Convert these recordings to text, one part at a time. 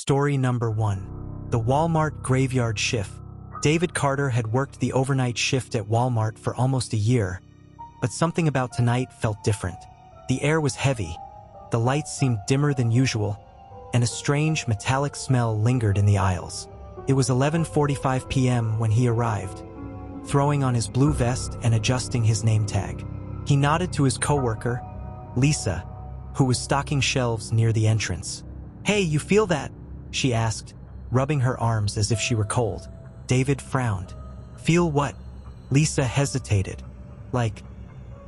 Story number 1. The Walmart Graveyard Shift. David Carter had worked the overnight shift at Walmart for almost a year, but something about tonight felt different. The air was heavy, the lights seemed dimmer than usual, and a strange metallic smell lingered in the aisles. It was 11:45 p.m. when he arrived, throwing on his blue vest and adjusting his name tag. He nodded to his coworker, Lisa, who was stocking shelves near the entrance. "Hey, you feel that?" she asked, rubbing her arms as if she were cold. David frowned. "Feel what?" Lisa hesitated. "Like,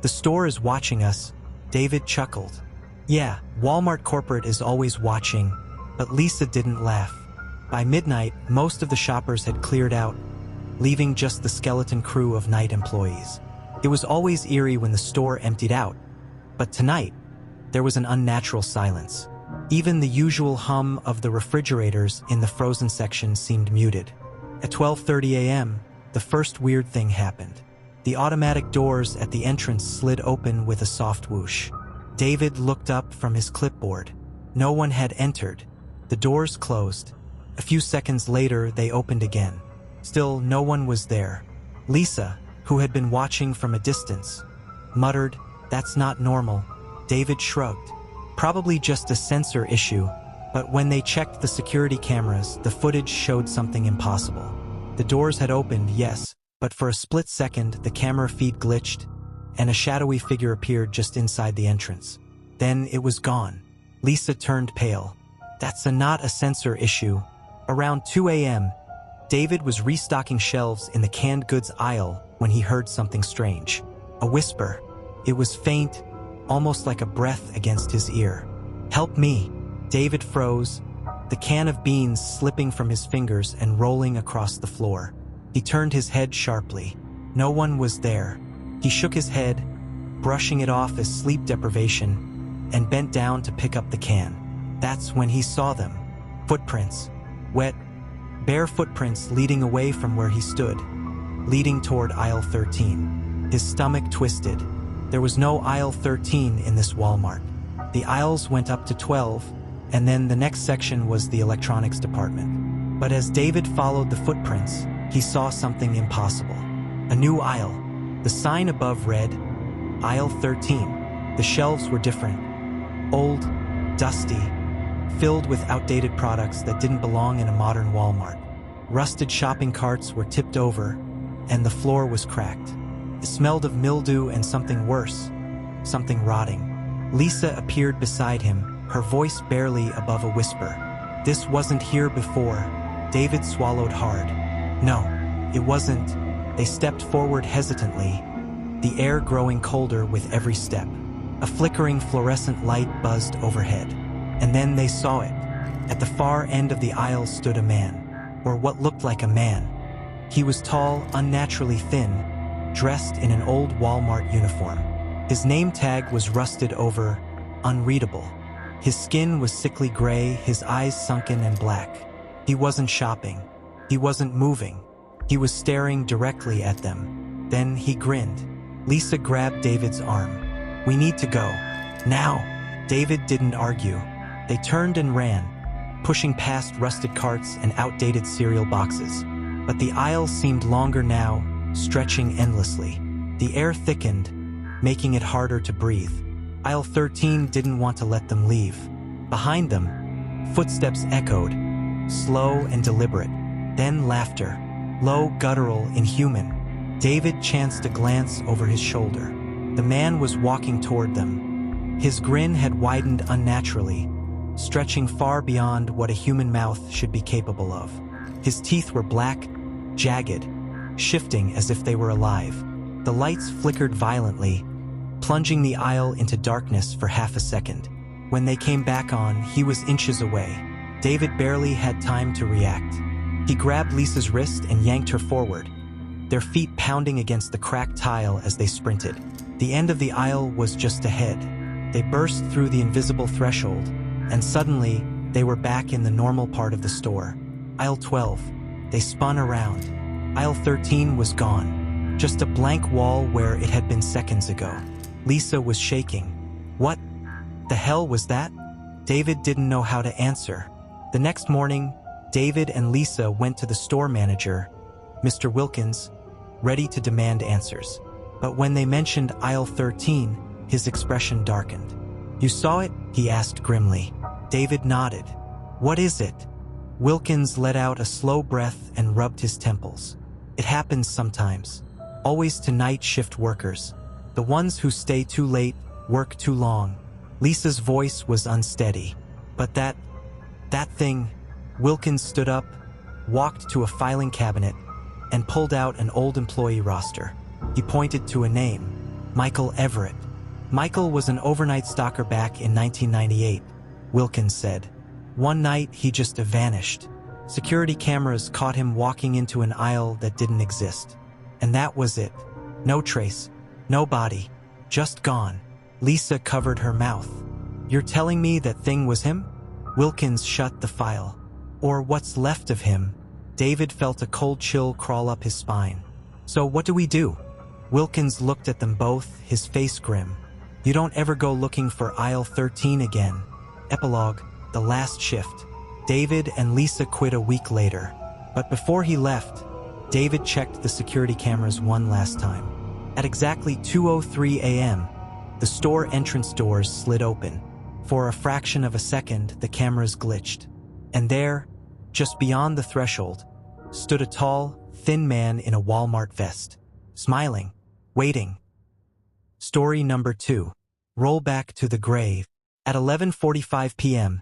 the store is watching us." David chuckled. "Yeah, Walmart corporate is always watching," but Lisa didn't laugh. By midnight, most of the shoppers had cleared out, leaving just the skeleton crew of night employees. It was always eerie when the store emptied out, but tonight, there was an unnatural silence. Even the usual hum of the refrigerators in the frozen section seemed muted. At 12:30 a.m., the first weird thing happened. The automatic doors at the entrance slid open with a soft whoosh. David looked up from his clipboard. No one had entered. The doors closed. A few seconds later, they opened again. Still, no one was there. Lisa, who had been watching from a distance, muttered, "That's not normal." David shrugged. Probably just a sensor issue, but when they checked the security cameras, the footage showed something impossible. The doors had opened, yes, but for a split second, the camera feed glitched, and a shadowy figure appeared just inside the entrance. Then it was gone. Lisa turned pale. "That's not a sensor issue." Around 2 a.m., David was restocking shelves in the canned goods aisle when he heard something strange. A whisper. It was faint, almost like a breath against his ear. "Help me." David froze, the can of beans slipping from his fingers and rolling across the floor. He turned his head sharply. No one was there. He shook his head, brushing it off as sleep deprivation, and bent down to pick up the can. That's when he saw them. Footprints. Wet, bare footprints leading away from where he stood, leading toward aisle 13. His stomach twisted. There was no aisle 13 in this Walmart. The aisles went up to 12, and then the next section was the electronics department. But as David followed the footprints, he saw something impossible. A new aisle. The sign above read, "Aisle 13. The shelves were different. Old, dusty, filled with outdated products that didn't belong in a modern Walmart. Rusted shopping carts were tipped over, and the floor was cracked. It smelled of mildew and something worse, something rotting. Lisa appeared beside him, her voice barely above a whisper. "This wasn't here before." David swallowed hard. "No, it wasn't." They stepped forward hesitantly, the air growing colder with every step. A flickering fluorescent light buzzed overhead. And then they saw it. At the far end of the aisle stood a man, or what looked like a man. He was tall, unnaturally thin, dressed in an old Walmart uniform. His name tag was rusted over, unreadable. His skin was sickly gray, his eyes sunken and black. He wasn't shopping. He wasn't moving. He was staring directly at them. Then he grinned. Lisa grabbed David's arm. "We need to go. Now." David didn't argue. They turned and ran, pushing past rusted carts and outdated cereal boxes. But the aisle seemed longer now, stretching endlessly. The air thickened, making it harder to breathe. Aisle 13 didn't want to let them leave. Behind them, footsteps echoed, slow and deliberate. Then laughter, low, guttural, inhuman. David chanced a glance over his shoulder. The man was walking toward them. His grin had widened unnaturally, stretching far beyond what a human mouth should be capable of. His teeth were black, jagged, shifting as if they were alive. The lights flickered violently, plunging the aisle into darkness for half a second. When they came back on, he was inches away. David barely had time to react. He grabbed Lisa's wrist and yanked her forward, their feet pounding against the cracked tile as they sprinted. The end of the aisle was just ahead. They burst through the invisible threshold, and suddenly, they were back in the normal part of the store. Aisle 12. They spun around. Aisle 13 was gone. Just a blank wall where it had been seconds ago. Lisa was shaking. What the hell was that? David didn't know how to answer. The next morning, David and Lisa went to the store manager, Mr. Wilkins, ready to demand answers. But when they mentioned aisle 13, his expression darkened. "You saw it?" he asked grimly. David nodded. "What is it?" Wilkins let out a slow breath and rubbed his temples. "It happens sometimes. Always to night shift workers. The ones who stay too late, work too long." Lisa's voice was unsteady. "But that thing..." Wilkins stood up, walked to a filing cabinet, and pulled out an old employee roster. He pointed to a name, Michael Everett. "Michael was an overnight stalker back in 1998, Wilkins said. "One night he just vanished. Security cameras caught him walking into an aisle that didn't exist. And that was it. No trace, no body, just gone." Lisa covered her mouth. "You're telling me that thing was him?" Wilkins shut the file. "Or what's left of him." David felt a cold chill crawl up his spine. "So what do we do?" Wilkins looked at them both, his face grim. "You don't ever go looking for aisle 13 again." Epilogue, the last shift. David and Lisa quit a week later. But before he left, David checked the security cameras one last time. At exactly 2:03 a.m., the store entrance doors slid open. For a fraction of a second, the cameras glitched. And there, just beyond the threshold, stood a tall, thin man in a Walmart vest, smiling, waiting. Story number 2. Roll back to the grave. At 11:45 p.m.,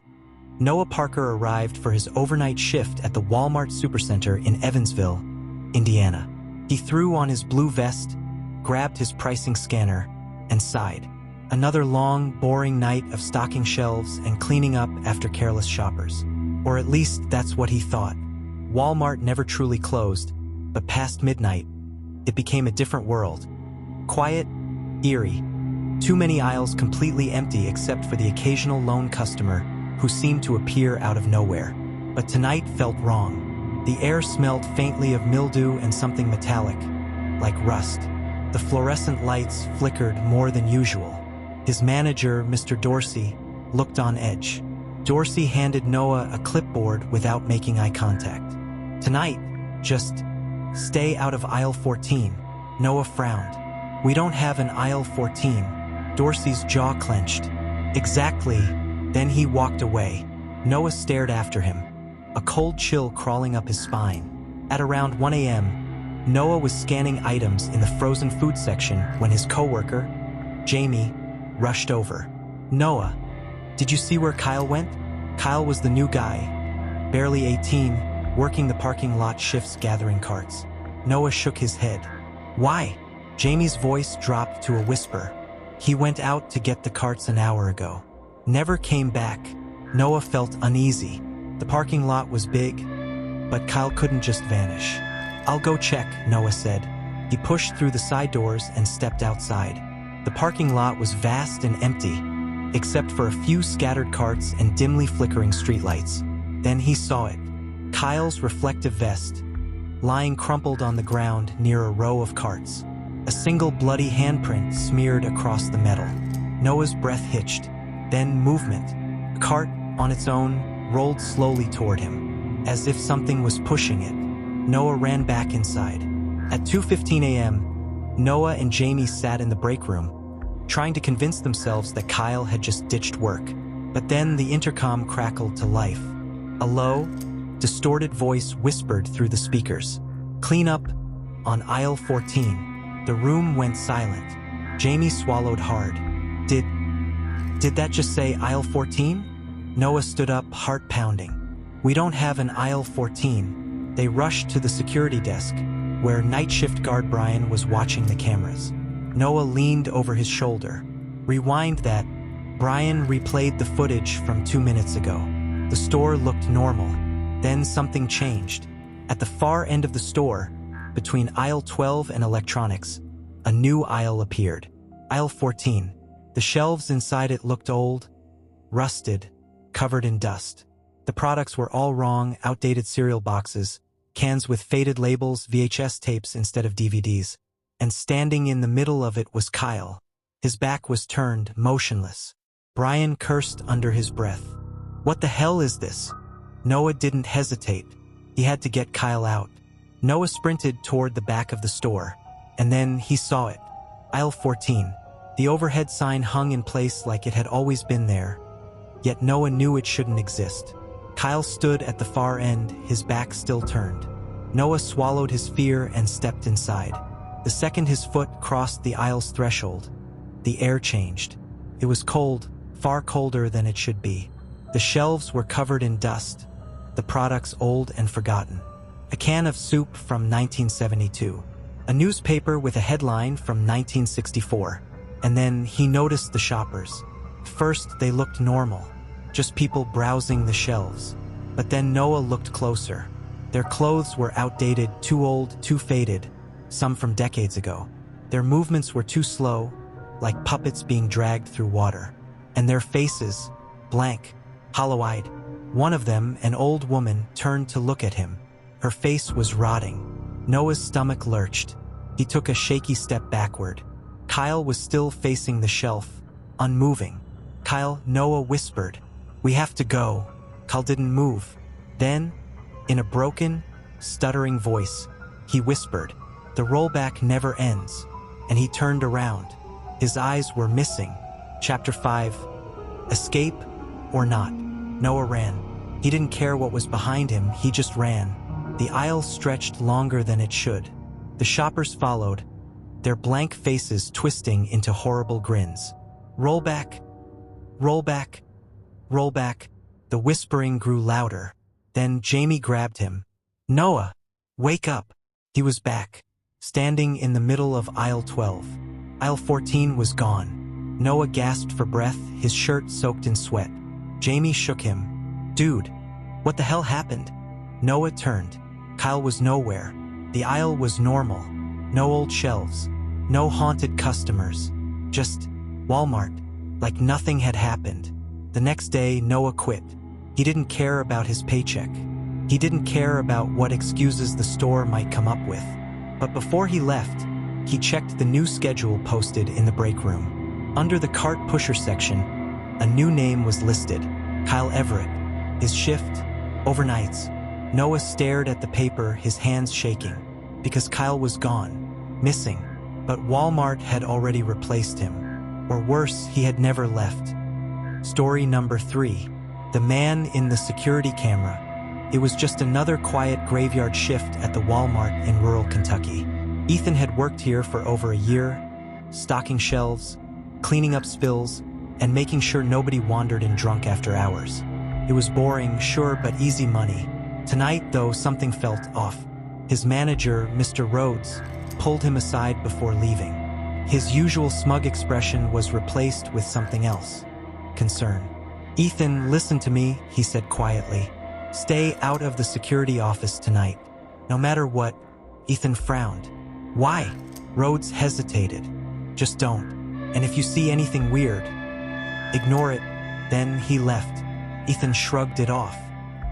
Noah Parker arrived for his overnight shift at the Walmart Supercenter in Evansville, Indiana. He threw on his blue vest, grabbed his pricing scanner, and sighed. Another long, boring night of stocking shelves and cleaning up after careless shoppers. Or at least that's what he thought. Walmart never truly closed, but past midnight, it became a different world. Quiet, eerie. Too many aisles completely empty except for the occasional lone customer who seemed to appear out of nowhere. But tonight felt wrong. The air smelled faintly of mildew and something metallic, like rust. The fluorescent lights flickered more than usual. His manager, Mr. Dorsey, looked on edge. Dorsey handed Noah a clipboard without making eye contact. "Tonight, just stay out of aisle 14. Noah frowned. "We don't have an aisle 14. Dorsey's jaw clenched. "Exactly." Then he walked away. Noah stared after him, a cold chill crawling up his spine. At around 1 a.m., Noah was scanning items in the frozen food section when his coworker, Jamie, rushed over. "Noah, did you see where Kyle went?" Kyle was the new guy, barely 18, working the parking lot shifts gathering carts. Noah shook his head. "Why?" Jamie's voice dropped to a whisper. "He went out to get the carts an hour ago. Never came back." Noah felt uneasy. The parking lot was big, but Kyle couldn't just vanish. "I'll go check," Noah said. He pushed through the side doors and stepped outside. The parking lot was vast and empty, except for a few scattered carts and dimly flickering streetlights. Then he saw it. Kyle's reflective vest, lying crumpled on the ground near a row of carts. A single bloody handprint smeared across the metal. Noah's breath hitched. Then movement. A cart, on its own, rolled slowly toward him, as if something was pushing it. Noah ran back inside. At 2:15 a.m., Noah and Jamie sat in the break room, trying to convince themselves that Kyle had just ditched work. But then the intercom crackled to life. A low, distorted voice whispered through the speakers. "Clean up on aisle 14. The room went silent. Jamie swallowed hard. Did that just say aisle 14? Noah stood up, heart pounding. "We don't have an aisle 14. They rushed to the security desk, where night shift guard Brian was watching the cameras. Noah leaned over his shoulder. "Rewind that." Brian replayed the footage from 2 minutes ago. The store looked normal. Then something changed. At the far end of the store, between aisle 12 and electronics, a new aisle appeared. Aisle 14. The shelves inside it looked old, rusted, covered in dust. The products were all wrong: outdated cereal boxes, cans with faded labels, VHS tapes instead of DVDs. And standing in the middle of it was Kyle. His back was turned, motionless. Brian cursed under his breath. "What the hell is this?" Noah didn't hesitate. He had to get Kyle out. Noah sprinted toward the back of the store, and then he saw it. Aisle 14. The overhead sign hung in place like it had always been there, yet Noah knew it shouldn't exist. Kyle stood at the far end, his back still turned. Noah swallowed his fear and stepped inside. The second his foot crossed the aisle's threshold, the air changed. It was cold, far colder than it should be. The shelves were covered in dust, the products old and forgotten. A can of soup from 1972. A newspaper with a headline from 1964. And then he noticed the shoppers. First, they looked normal, just people browsing the shelves. But then Noah looked closer. Their clothes were outdated, too old, too faded, some from decades ago. Their movements were too slow, like puppets being dragged through water. And their faces, blank, hollow-eyed. One of them, an old woman, turned to look at him. Her face was rotting. Noah's stomach lurched. He took a shaky step backward. Kyle was still facing the shelf, unmoving. "Kyle," Noah whispered. "We have to go." Kyle didn't move. Then, in a broken, stuttering voice, he whispered, "The rollback never ends." And he turned around. His eyes were missing. Chapter 5. Escape or not? Noah ran. He didn't care what was behind him, he just ran. The aisle stretched longer than it should. The shoppers followed, their blank faces twisting into horrible grins. "Roll back, roll back, roll back." The whispering grew louder. Then Jamie grabbed him. "Noah, wake up." He was back, standing in the middle of aisle 12. Aisle 14 was gone. Noah gasped for breath, his shirt soaked in sweat. Jamie shook him. "Dude, what the hell happened?" Noah turned. Kyle was nowhere. The aisle was normal. No old shelves. No haunted customers. Just Walmart. Like nothing had happened. The next day, Noah quit. He didn't care about his paycheck. He didn't care about what excuses the store might come up with. But before he left, he checked the new schedule posted in the break room. Under the cart pusher section, a new name was listed. Kyle Everett. His shift, overnights. Noah stared at the paper, his hands shaking. Because Kyle was gone, missing. But Walmart had already replaced him. Or worse, he had never left. Story number 3. The man in the security camera. It was just another quiet graveyard shift at the Walmart in rural Kentucky. Ethan had worked here for over a year, stocking shelves, cleaning up spills, and making sure nobody wandered in drunk after hours. It was boring, sure, but easy money. Tonight, though, something felt off. His manager, Mr. Rhodes, pulled him aside before leaving. His usual smug expression was replaced with something else. Concern. "Ethan, listen to me," he said quietly. "Stay out of the security office tonight. No matter what." Ethan frowned. "Why?" Rhodes hesitated. "Just don't. And if you see anything weird, ignore it." Then he left. Ethan shrugged it off.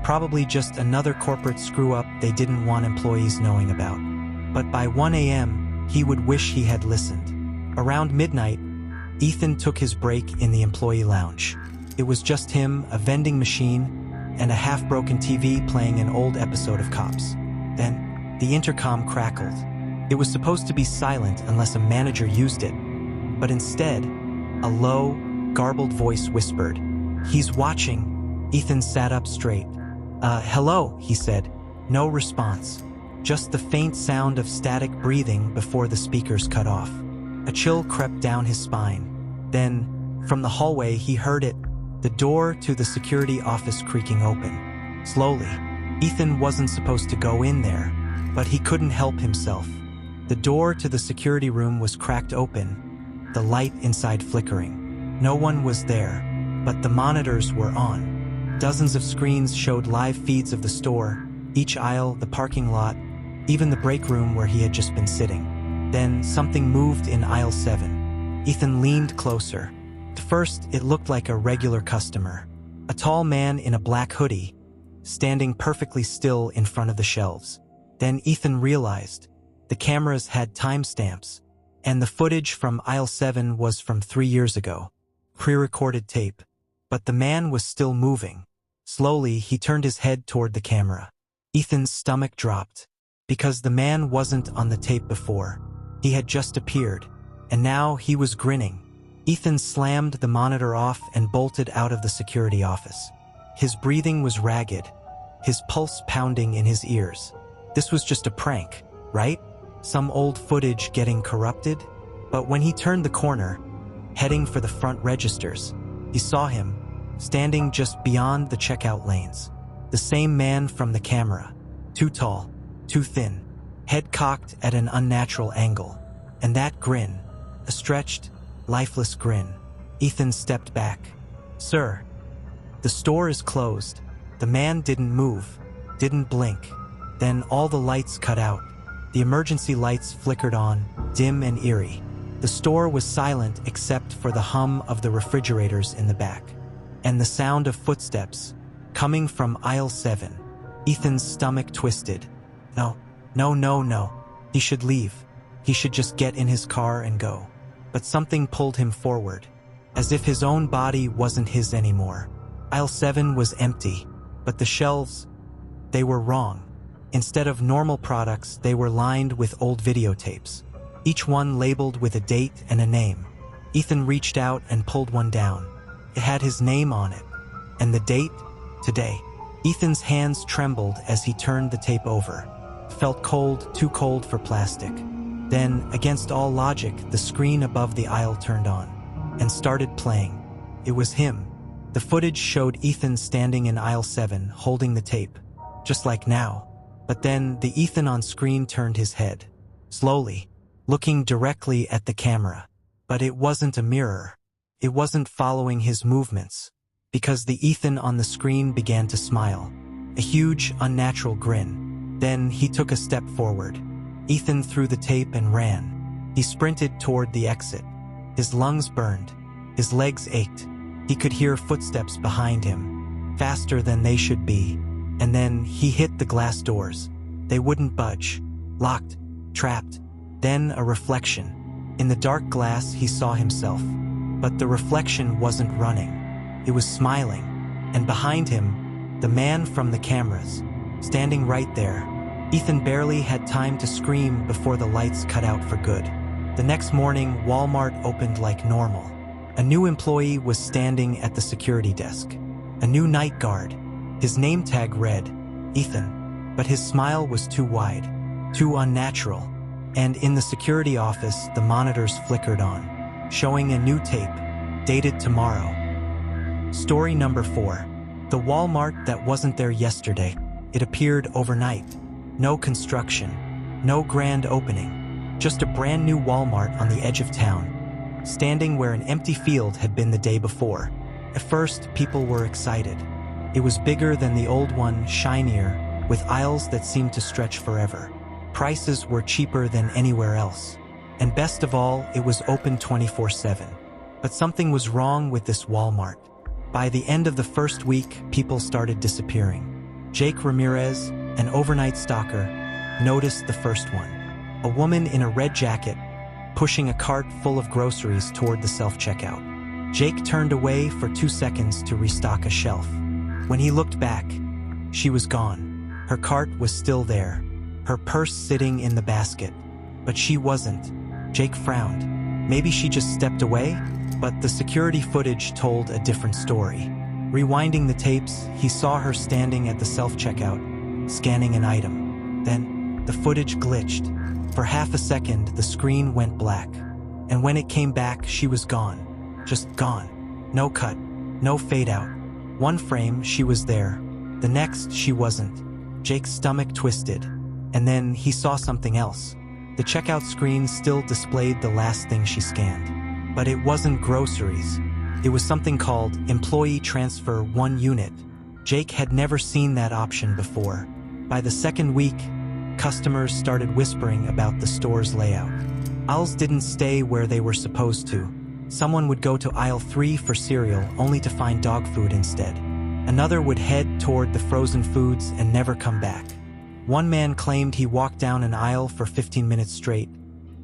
Probably just another corporate screw-up they didn't want employees knowing about. But by 1 a.m., he would wish he had listened. Around midnight, Ethan took his break in the employee lounge. It was just him, a vending machine, and a half-broken TV playing an old episode of Cops. Then, the intercom crackled. It was supposed to be silent unless a manager used it. But instead, a low, garbled voice whispered, "He's watching." Ethan sat up straight. Hello," he said. No response. Just the faint sound of static breathing before the speakers cut off. A chill crept down his spine. Then, from the hallway, he heard it, the door to the security office creaking open. Slowly. Ethan wasn't supposed to go in there, but he couldn't help himself. The door to the security room was cracked open, the light inside flickering. No one was there, but the monitors were on. Dozens of screens showed live feeds of the store, each aisle, the parking lot, even the break room where he had just been sitting. Then something moved in aisle 7. Ethan leaned closer. At first, it looked like a regular customer. A tall man in a black hoodie, standing perfectly still in front of the shelves. Then Ethan realized the cameras had timestamps, and the footage from aisle 7 was from 3 years ago. Pre-recorded tape. But the man was still moving. Slowly, he turned his head toward the camera. Ethan's stomach dropped. Because the man wasn't on the tape before. He had just appeared. And now he was grinning. Ethan slammed the monitor off and bolted out of the security office. His breathing was ragged, his pulse pounding in his ears. This was just a prank, right? Some old footage getting corrupted? But when he turned the corner, heading for the front registers, he saw him, standing just beyond the checkout lanes. The same man from the camera. Too tall, too thin, head cocked at an unnatural angle. And that grin, a stretched, lifeless grin. Ethan stepped back. "Sir, the store is closed." The man didn't move, didn't blink. Then all the lights cut out. The emergency lights flickered on, dim and eerie. The store was silent except for the hum of the refrigerators in the back. And the sound of footsteps, coming from aisle 7. Ethan's stomach twisted. No. He should leave. He should just get in his car and go. But something pulled him forward, as if his own body wasn't his anymore. Aisle 7 was empty, but the shelves, they were wrong. Instead of normal products, they were lined with old videotapes, each one labeled with a date and a name. Ethan reached out and pulled one down. It had his name on it, and the date, today. Ethan's hands trembled as he turned the tape over. Felt cold, too cold for plastic. Then, against all logic, the screen above the aisle turned on and started playing. It was him. The footage showed Ethan standing in aisle 7, holding the tape, just like now. But then, the Ethan on screen turned his head, slowly, looking directly at the camera. But it wasn't a mirror. It wasn't following his movements, because the Ethan on the screen began to smile, a huge, unnatural grin. Then he took a step forward. Ethan threw the tape and ran. He sprinted toward the exit. His lungs burned. His legs ached. He could hear footsteps behind him, faster than they should be. And then he hit the glass doors. They wouldn't budge. Locked. Trapped. Then a reflection. In the dark glass, he saw himself. But the reflection wasn't running. It was smiling. And behind him, the man from the cameras, standing right there. Ethan barely had time to scream before the lights cut out for good. The next morning, Walmart opened like normal. A new employee was standing at the security desk. A new night guard. His name tag read, Ethan. But his smile was too wide, too unnatural. And in the security office, the monitors flickered on, showing a new tape, dated tomorrow. Story number 4. The Walmart that wasn't there yesterday. It appeared overnight. No construction, no grand opening, just a brand new Walmart on the edge of town, standing where an empty field had been the day before. At first, people were excited. It was bigger than the old one, shinier, with aisles that seemed to stretch forever. Prices were cheaper than anywhere else. And best of all, it was open 24/7. But something was wrong with this Walmart. By the end of the first week, people started disappearing. Jake Ramirez, an overnight stalker, noticed the first one. A woman in a red jacket, pushing a cart full of groceries toward the self-checkout. Jake turned away for 2 seconds to restock a shelf. When he looked back, she was gone. Her cart was still there, her purse sitting in the basket. But she wasn't. Jake frowned. Maybe she just stepped away? But the security footage told a different story. Rewinding the tapes, he saw her standing at the self-checkout, scanning an item. Then, the footage glitched. For half a second, the screen went black. And when it came back, she was gone. Just gone. No cut. No fade out. One frame, she was there. The next, she wasn't. Jake's stomach twisted. And then he saw something else. The checkout screen still displayed the last thing she scanned. But it wasn't groceries. It was something called Employee Transfer 1 Unit. Jake had never seen that option before. By the second week, customers started whispering about the store's layout. Aisles didn't stay where they were supposed to. Someone would go to aisle 3 for cereal only to find dog food instead. Another would head toward the frozen foods and never come back. One man claimed he walked down an aisle for 15 minutes straight,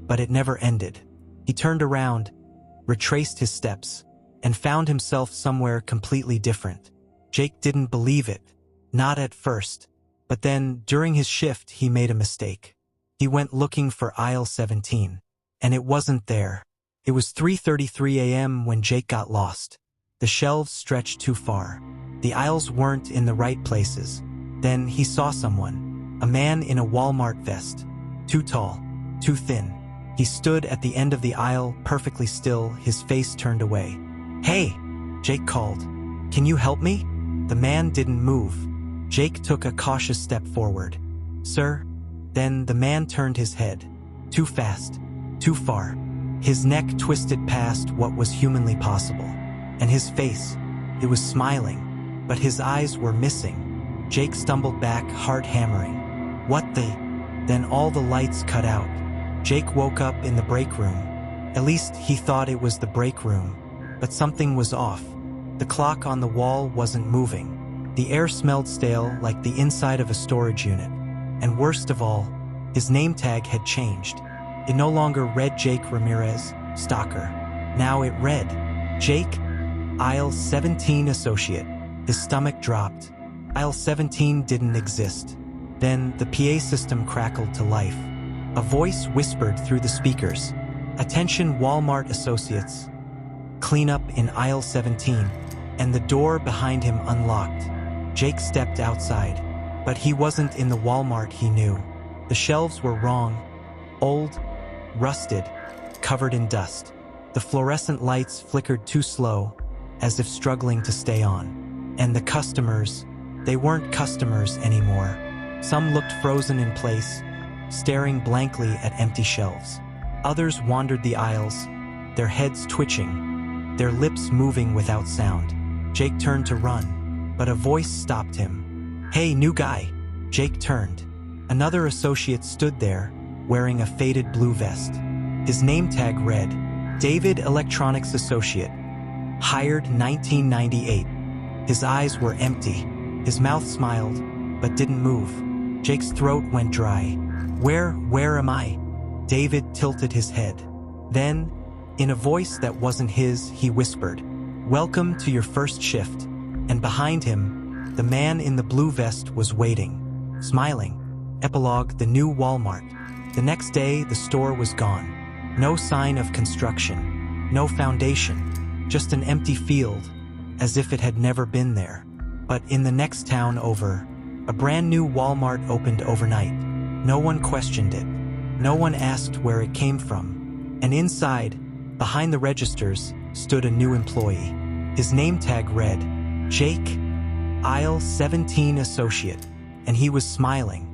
but it never ended. He turned around, retraced his steps, and found himself somewhere completely different. Jake didn't believe it. Not at first. But then, during his shift, he made a mistake. He went looking for aisle 17. And it wasn't there. It was 3:33 a.m. when Jake got lost. The shelves stretched too far. The aisles weren't in the right places. Then he saw someone. A man in a Walmart vest. Too tall. Too thin. He stood at the end of the aisle, perfectly still, his face turned away. "Hey!" Jake called. "Can you help me?" The man didn't move. Jake took a cautious step forward. "Sir?" Then the man turned his head. Too fast. Too far. His neck twisted past what was humanly possible. And his face, it was smiling, but his eyes were missing. Jake stumbled back, heart hammering. "What the?" Then all the lights cut out. Jake woke up in the break room. At least he thought it was the break room. But something was off. The clock on the wall wasn't moving. The air smelled stale, like the inside of a storage unit. And worst of all, his name tag had changed. It no longer read Jake Ramirez, stalker. Now it read, Jake, aisle 17 associate. His stomach dropped. Aisle 17 didn't exist. Then the PA system crackled to life. A voice whispered through the speakers. "Attention Walmart associates. Clean up in aisle 17. And the door behind him unlocked. Jake stepped outside. But he wasn't in the Walmart he knew. The shelves were wrong. Old, rusted, covered in dust. The fluorescent lights flickered too slow, as if struggling to stay on. And the customers, they weren't customers anymore. Some looked frozen in place, staring blankly at empty shelves. Others wandered the aisles, their heads twitching, their lips moving without sound. Jake turned to run, but a voice stopped him. "Hey, new guy." Jake turned. Another associate stood there, wearing a faded blue vest. His name tag read, David Electronics Associate. Hired 1998. His eyes were empty. His mouth smiled, but didn't move. Jake's throat went dry. Where am I?" David tilted his head. Then, in a voice that wasn't his, he whispered, "Welcome to your first shift." And behind him, the man in the blue vest was waiting, smiling. Epilogue, the new Walmart. The next day, the store was gone. No sign of construction. No foundation. Just an empty field, as if it had never been there. But in the next town over, a brand new Walmart opened overnight. No one questioned it. No one asked where it came from. And inside, behind the registers, stood a new employee. His name tag read, Jake, aisle 17 associate. And he was smiling.